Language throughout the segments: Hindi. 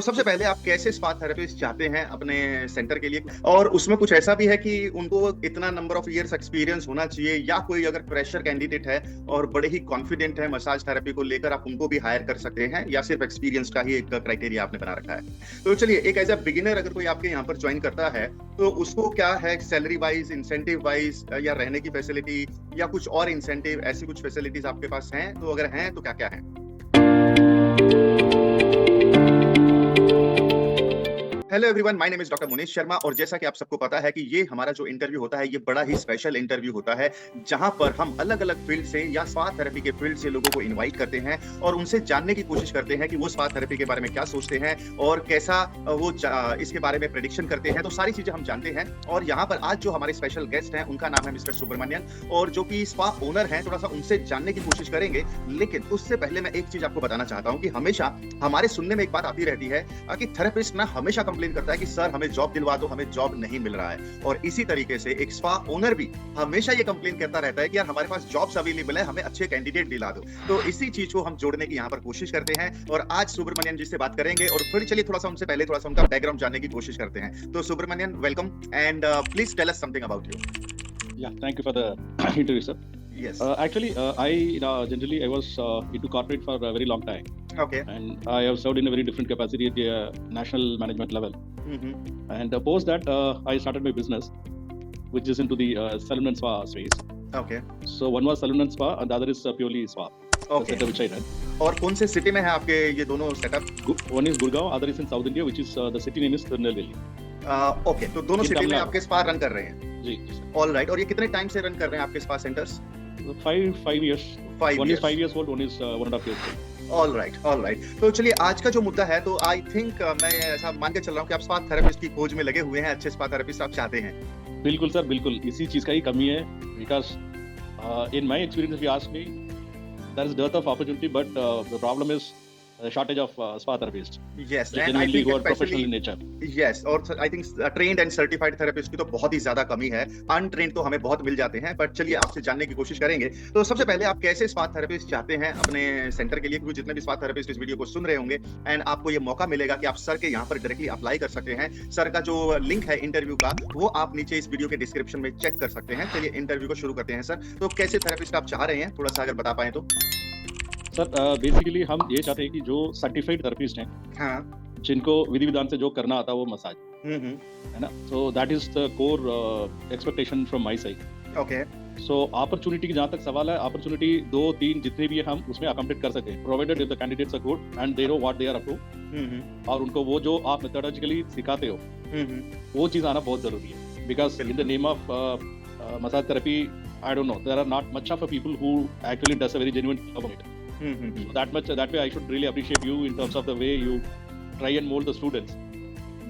सबसे पहले आप कैसे स्पा थेरेपिस्ट चाहते हैं अपने सेंटर के लिए? और उसमें कुछ ऐसा भी है कि उनको इतना नंबर ऑफ इयर्स एक्सपीरियंस होना चाहिए, या कोई अगर फ्रेशर कैंडिडेट है और बड़े ही कॉन्फिडेंट है मसाज थेरेपी को लेकर, आप उनको भी हायर कर सकते हैं, या सिर्फ एक्सपीरियंस का ही एक क्राइटेरिया आपने बना रखा है? तो चलिए, एक एज अ बिगिनर अगर कोई आपके यहाँ पर ज्वाइन करता है, तो उसको क्या है सैलरी वाइज, इंसेंटिव वाइज, या रहने की फैसिलिटी, या कुछ और इंसेंटिव, ऐसी कुछ फैसिलिटीज आपके पास हैं? तो अगर हैं तो क्या क्या है? Hello everyone, my name is doctor Munish Sharma. और जैसा कि आप सबको पता है कि ये हमारा जो इंटरव्यू होता है, ये बड़ा ही स्पेशल इंटरव्यू होता है, जहां पर हम अलग-अलग फील्ड से या स्पा थेरेपी के फील्ड से लोगों को इनवाइट करते हैं और उनसे जानने की कोशिश करते हैं कि वो स्पा थेरेपी के बारे में क्या सोचते हैं और कैसा वो इसके बारे में प्रेडिक्शन करते हैं। तो सारी चीजें हम जानते हैं। और यहाँ पर आज जो हमारे स्पेशल गेस्ट हैं, उनका नाम है मिस्टर सुब्रमण्यन, और जो कि स्पा ओनर हैं। थोड़ा सा उनसे जानने की कोशिश करेंगे, लेकिन उससे पहले मैं एक चीज आपको बताना चाहता हूँ कि हमेशा हमारे सुनने में एक बात आती रहती है कि थेरेपिस्ट ना हमेशा कंप्लेन करता है कि सर हमें जॉब दिलवा दो, हमें जॉब नहीं मिल रहा है। और इसी तरीके से एक स्पा ओनर भी हमेशा ये कंप्लेन करता रहता है कि यार हमारे पास जॉब्स अवेलेबल है, हमें अच्छे कैंडिडेट दिला दो। तो इसी चीज को हम जोड़ने की यहाँ पर कोशिश करते हैं और आज सुब्रमण्यन जी से बात करेंगे। और फिर चलिए थोड़ा सा उनसे पहले थोड़ा सा उनका बैकग्राउंड जानने की कोशिश करते हैं। तो Subramanian, welcome and please tell us something about you. Yeah, thank you for the interview, sir. Yes. Actually, generally I was into corporate for a very long time, Okay. and I have served in a very different capacity at the national management level. Mm-hmm. And post that, I started my business, which is into the salon and spa space. Okay. So one was salon and spa, and the other is purely spa. Okay. Setup which I run. और कौन से सिटी में है आपके ये दोनों setup? One is Gurgaon, other is in South India, which is the city name is Tirunelveli. Okay, तो दोनों सिटी में आपके स्पा रन कर रहे हैं? जी। All right. और ये कितने टाइम से रन कर रहे हैं आपके spa centres? 5 years. 5 One years. is 5 years old, one is 1.5 years old. All right. तो चलिए, आज का जो मुद्दा है, तो आई थिंक मैं ऐसा मान के चल रहा हूँ कि आप स्पा थेरेपिस्ट की खोज में लगे हुए हैं, अच्छे स्पा थेरेपिस्ट आप चाहते हैं। बिल्कुल सर, बिल्कुल इसी चीज का ही कमी है। Because in my experience if you ask me, there is dearth of opportunity, but the problem is shortage of spa therapists. Yes, and I think who are professional in nature. Yes, और I think trained and certified therapist की तो बहुत ही ज्यादा कमी है। untrained तो हमें बहुत मिल जाते हैं। बट चलिए, आपसे जानने की कोशिश करेंगे। तो सबसे पहले आप कैसे स्पा थेरेपिस्ट चाहते हैं अपने सेंटर के लिए? क्योंकि जितने भी स्पा थेरेपिस्ट इस वीडियो को सुन रहे होंगे, एंड आपको ये मौका मिलेगा कि आप सर के यहाँ पर डायरेक्टली अप्लाई कर सकते हैं। सर का जो लिंक है इंटरव्यू का, वो आप नीचे इस वीडियो के डिस्क्रिप्शन में चेक कर सकते हैं। चलिए इंटरव्यू को शुरू करते हैं सर। तो कैसे थेरेपिस्ट आप चाह रहे हैं, थोड़ा सा अगर बता पाए तो। सर बेसिकली हम ये चाहते हैं कि जो सर्टिफाइड थेरेपिस्ट हैं, हाँ, जिनको विधि विधान से जो करना आता है वो मसाज है ना, so that is the core expectation from my side. Okay. So opportunity की जहाँ तक सवाल है, अपॉर्चुनिटी 2-3 जितने भी है हम उसमें अकोमोडेट कर सकते हैं, provided if the candidates are good and they know what they are up to, और उनको वो जो आप मेथोडोलॉजिकली सिखाते हो वो चीज़ आना बहुत जरूरी है। Because in the name of massage therapy, I don't know, there are not much of people who actually does a very genuine job of it. So that way I should really appreciate you in terms of the way you try and mold the students.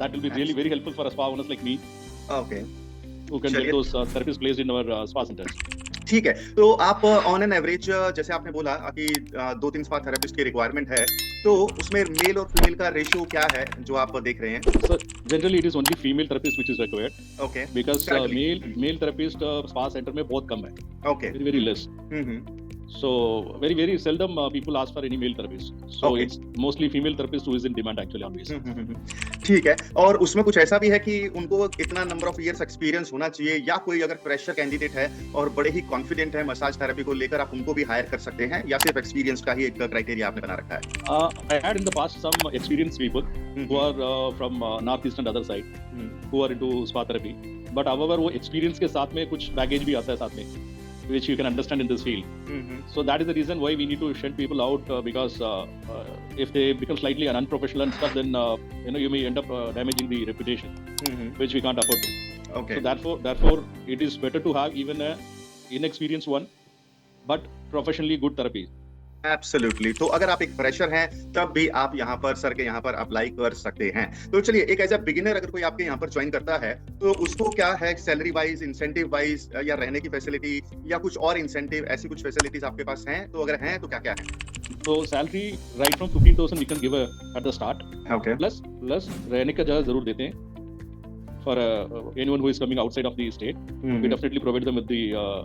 That will be really very helpful for spa owners like me. Okay. Who can get those therapists placed in our spa centers. ठीक है। तो आप ऑन एन एवरेज, जैसे आपने बोला कि 2-3 स्पा थेरेपिस्ट की रिक्वायरमेंट है, तो उसमें मेल और फीमेल का रेशियो क्या है जो आप देख रहे हैं? So generally it is only female therapist which is required. Okay. Because male therapist spa center में बहुत कम है. Okay. Very less. So very seldom people ask for any male therapist. So Okay. it's mostly female therapist who is in demand actually always. ठीक है। और उसमें कुछ ऐसा भी है कि उनको इतना नंबर ऑफ इयर्स एक्सपीरियंस होना चाहिए, या कोई अगर फ्रेशर कैंडिडेट है और बड़े ही कॉन्फिडेंट है मसाज थेरेपी को लेकर, आप उनको भी हायर कर सकते हैं, या सिर्फ एक्सपीरियंस का ही एक क्राइटेरिया आपने बना रखा है? I had in the past some experienced people who are from northeast and other side who are into spa therapy. But however वो experience के साथ में कुछ baggage भी आता है साथ में, which you can understand in this field. So that is the reason why we need to shed people out, because if they become slightly unprofessional and stuff, then you may end up damaging the reputation, which we can't afford to. Okay. So therefore it is better to have even a inexperienced one but professionally good therapy. Absolutely. तो अगर आप एक फ्रेशर हैं, तब भी आप यहाँ पर सर के यहाँ पर अप्लाई कर सकते हैं। तो चलिए, एक एज अ बिगिनर अगर कोई आपके यहाँ पर ज्वाइन करता है, तो उसको क्या है सैलरी वाइज, इंसेंटिव वाइज, या रहने की फैसिलिटी, या कुछ और इंसेंटिव, ऐसी कुछ फैसिलिटीज आपके पास हैं? तो अगर हैं तो क्या क्या है? So salary right from 15,000 we can give at the start. Okay. Plus रहने का जगह जरूर देते हैं for anyone who is coming outside of the state. We definitely provide them with the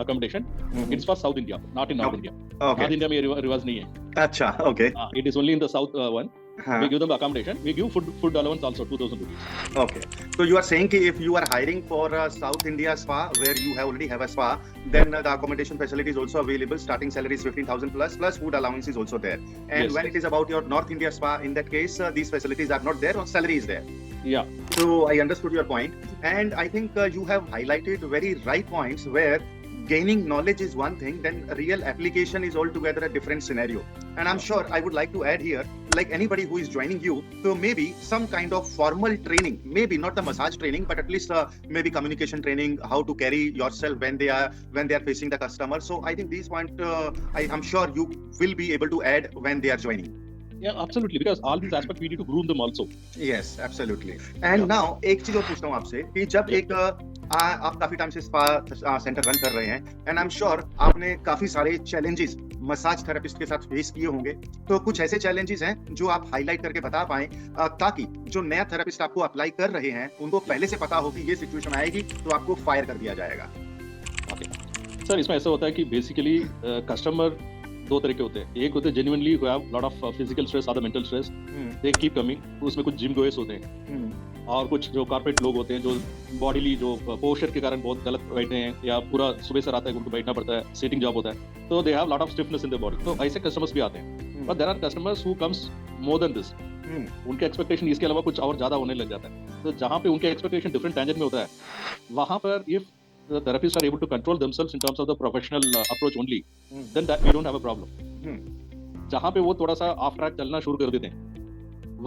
accommodation. It's for South India, not in North India. Okay. North India में रिवाज नहीं है. अच्छा, okay. It is only in the South one. We give them the accommodation. We give food allowance also 2,000 rupees. Okay. So you are saying कि if you are hiring for a South India spa where you already have a spa, then the accommodation facility is also available. Starting salary is 15,000 plus food allowance is also there. And Yes, when yes. it is about your North India spa, in that case, these facilities are not there or salary is there. Yeah. So I understood your point, and I think you have highlighted very right points where gaining knowledge is one thing, then real application is altogether a different scenario. And I'm sure I would like to add here, like anybody who is joining you, so maybe some kind of formal training, maybe not the massage training, but at least maybe communication training, how to carry yourself when they are facing the customer. So I think these points I'm sure you will be able to add when they are joining. Yeah, absolutely. Because all these aspects we need to groom them also. Yes, absolutely. And now एक चीज और पूछता हूँ आपसे कि जब एक आप काफी टाइम से स्पा सेंटर रन कर रहे हैं, एंड आई एम श्योर आपने काफी सारे चैलेंजेस मसाज थेरेपिस्ट के साथ फेस किए होंगे, तो कुछ ऐसे चैलेंजेस हैं जो आप हाईलाइट करके बता पाएं ताकि जो नया थेरेपिस्ट आपको अप्लाई कर रहे हैं उनको पहले से पता हो कि ये सिचुएशन आएगी तो आपको फायर कर दिया जाएगा. ओके सर, इसमें ऐसा होता है कि बेसिकली कस्टमर दो तरह के होते हैं. एक होते हैं genuinely who have lot of physical stress, other mental stress, they keep coming. उसमें कुछ जिम गोएस होते हैं और कुछ जो कॉर्पोरेट लोग होते हैं जो बॉडीली जो पोस्चर के कारण बहुत गलत बैठे हैं या पूरा सुबह से रात तक उनको बैठना पड़ता है, सिटिंग जॉब होता है, तो they have lot of stiffness in their body. तो ऐसे कस्टमर्स भी आते हैं. But there are customers who comes more than this. उनके एक्सपेक्टेशन इसके अलावा कुछ और ज्यादा होने लग जाता है. तो जहाँ पे उनके एक्सपेक्टेशन डिफरेंट टेंजेंट में होता है, वहाँ पर if the therapists are able to control themselves in terms of the professional approach only, then that we don't have a problem. जहाँ पे वो थोड़ा सा off track चलना शुरू कर देते हैं,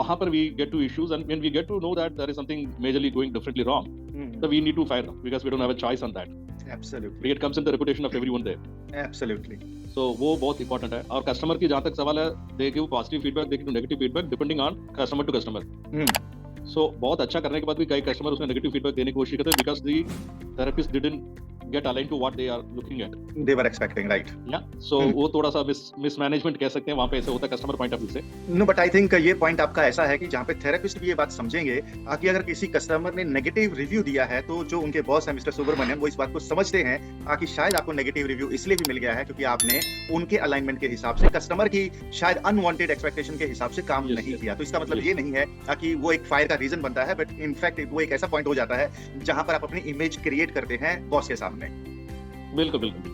वहाँ पर we get to issues, and when we get to know that there is something majorly going differently wrong, so we need to fire them because we don't have a choice on that. Absolutely. It comes in the reputation of everyone there. Absolutely. So वो बहुत important है. और customer की जहाँ तक सवाल है, they give positive feedback, they give negative feedback depending on customer to customer. So बहुत अच्छा करने के बाद भी कई कस्टमर उसमें नेगेटिव फीडबैक देने की कोशिश करते हैं because the therapist didn't get aligned to what they are looking at. They were expecting, right? Yeah. So वो थोड़ा सा mismanagement कह सकते हैं, वहाँ पे ऐसे होता है कस्टमर पॉइंट ऑफ व्यू से. No, but I think ये पॉइंट आपका ऐसा है कि जहाँ पे थेरेपिस्ट भी ये बात समझेंगे कि अगर किसी कस्टमर ने नेगेटिव रिव्यू दिया है तो जो उनके बॉस है मिस्टर सुब्रमण्यम वो इस बात को समझते हैं कि शायद आपको नेगेटिव रिव्यू इसलिए भी मिल गया है क्योंकि आपने उनके अलाइनमेंट के हिसाब से कस्टमर की शायद अनवांटेड एक्सपेक्टेशन के हिसाब से काम नहीं किया. तो इसका मतलब ये नहीं है कि वो एक फायर का रीजन बनता है, बट इनफैक्ट वो एक ऐसा पॉइंट हो जाता है जहां पर आप अपनी इमेज क्रिएट करते हैं बॉस के सामने. बिल्कुल बिल्कुल.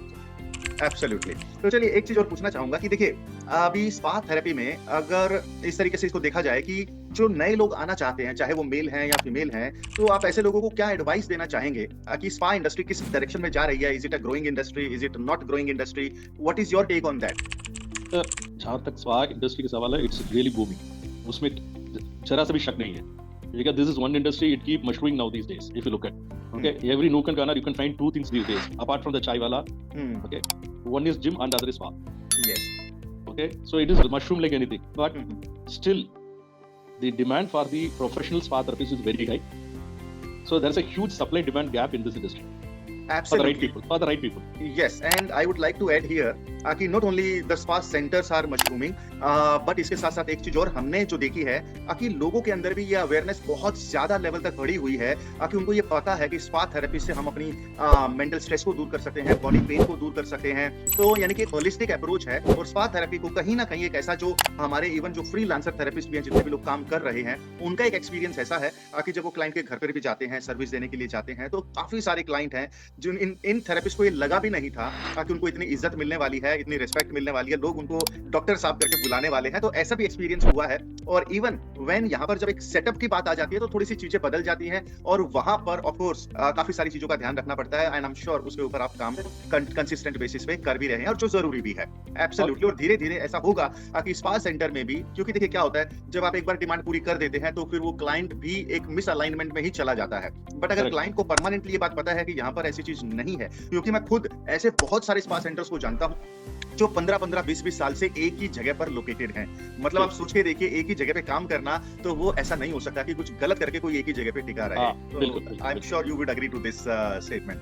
एब्सोल्युटली. तो चलिए एक चीज और पूछना चाहूंगा कि देखिए अभी स्पा थेरेपी में अगर इस तरीके से इसको देखा जाए कि जो नए लोग आना चाहते हैं चाहे वो मेल हैं या फीमेल हैं, तो आप ऐसे लोगों को क्या एडवाइस देना चाहेंगे कि स्पा इंडस्ट्री किस डायरेक्शन में जा रही है? Is it a growing industry, is it not growing industry? What is your take on that? जहाँ तक स्पा इंडस्ट्री का सवाल है, इट्स रियली बूमिंग. उसमें जरा सा भी शक नहीं है because this is one industry, it keep mushrooming now these days if you look at. Okay, every nook and corner you can find two things these days apart from the chai wala. Okay, one is gym and the other is spa. Yes. Okay, so it is mushroom like anything, but still the demand for the professional spa therapist is very high. So there's a huge supply demand gap in this industry. Absolutely. For the right people. Yes, and I would like to add here कि not only the spa centers are mushrooming, but इसके साथ साथ एक चीज और हमने जो देखी है कि लोगों के अंदर भी ये अवेयरनेस बहुत ज्यादा लेवल तक बढ़ी हुई है कि उनको ये पता है कि स्पा थेरेपी से हम अपनी मेंटल स्ट्रेस को दूर कर सकते हैं, बॉडी पेन को दूर कर सकते हैं. तो यानी कि एक होलिस्टिक अप्रोच है और स्पा थेरेपी को कहीं ना कहीं एक ऐसा जो हमारे इवन जो फ्रीलांसर थेरेपिस्ट भी हैं, जितने भी लोग काम कर रहे हैं, उनका एक एक्सपीरियंस ऐसा है कि जब वो क्लाइंट के घर पर भी जाते हैं सर्विस देने के लिए जाते हैं, तो काफी सारे क्लाइंट हैं जिन इन थेरेपिस्ट को ये लगा भी नहीं था कि उनको इतनी इज्जत मिलने वाली है, इतनी रिस्पेक्ट मिलने वाली है, लोग उनको डॉक्टर साहब करके बुलाने वाले हैं. तो ऐसा भी एक्सपीरियंस हुआ है. और इवन व्हेन यहाँ पर जब एक सेटअप की बात आ जाती है तो थोड़ी सी चीजें बदल जाती हैं और वहां पर ऑफ कोर्स काफी सारी चीजों का ध्यान रखना पड़ता है. एंड आई एम श्योर उसके ऊपर आप काम कंसिस्टेंट बेसिस पे कर भी रहे हैं और जो जरूरी भी है. एब्सोल्युटली. और धीरे धीरे ऐसा होगा कि स्पा सेंटर में भी, क्योंकि देखिए क्या होता है जब आप एक बार डिमांड पूरी कर देते हैं तो फिर वो क्लाइंट भी एक मिस अलाइनमेंट में ही चला जाता है. बट अगर क्लाइंट को परमानेंटली ये बात पता है कि यहाँ पर ऐसी चीज नहीं है, क्योंकि मैं खुद ऐसे बहुत सारे स्पा सेंटर्स को जानता हूँ जो 15-15, 20-20 साल से एक ही जगह पर लोकेटेड हैं. मतलब आप सोच के देखिए एक ही जगह पे काम करना, तो वो ऐसा नहीं हो सकता कि कुछ गलत करके कोई एक ही जगह पे टिका रहे. I am sure you would agree to this statement.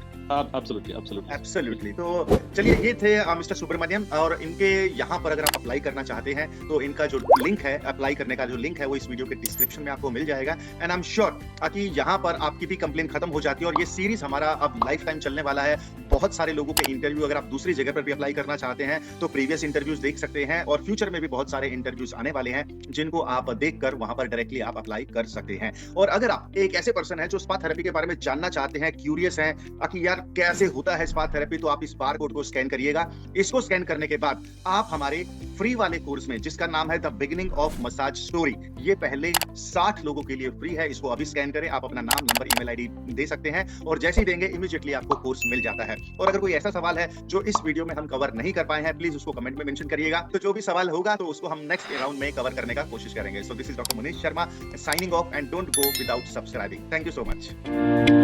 Absolutely. तो चलिए ये थे मिस्टर सुब्रमण्यम, और इनके यहाँ पर अगर आप अप्लाई करना चाहते हैं तो इनका जो लिंक है, अप्लाई करने का जो लिंक है, वो इस वीडियो के डिस्क्रिप्शन में आपको मिल जाएगा. एंड आई एम श्योर कि यहाँ पर आपकी भी कंप्लेन खत्म हो जाती है और ये सीरीज हमारा अब लाइफ टाइम चलने वाला है. बहुत सारे लोगों के इंटरव्यू अगर आप दूसरी जगह पर भी अप्लाई करना चाहते हैं हैं तो प्रीवियस इंटरव्यूज देख सकते हैं और फ्यूचर में भी बहुत सारे इंटरव्यूज आने वाले हैं जिनको आप देखकर वहां पर डायरेक्टली आप अप्लाई कर सकते हैं। और अगर आप एक ऐसे पर्सन हैं जो स्पा थेरेपी के बारे में जानना चाहते हैं, क्यूरियस हैं कि यार कैसे होता है स्पा थेरेपी, तो आप इस बार कोड को स्कैन करिएगा। इसको स्कैन करने के बाद आप हमारे फ्री वाले कोर्स में, जिसका नाम है the beginning of massage story, ये पहले 60 लोगों के लिए फ्री है। इसको अभी स्कैन करें, आप अपना नाम, नंबर, ईमेल आईडी दे सकते हैं और जैसे ही देंगे इमीडिएटली आपको कोर्स मिल जाता है। और अगर कोई ऐसा सवाल है जो इस वीडियो में हम कवर नहीं कर पाए हैं, प्लीज उसको कमेंट में मेंशन करिएगा। तो जो भी सवाल होगा तो उसको हम नेक्स्ट राउंड में कवर करने का कोशिश करेंगे। So this is doctor Munish Sharma signing off and don't go without subscribing. Thank you so much.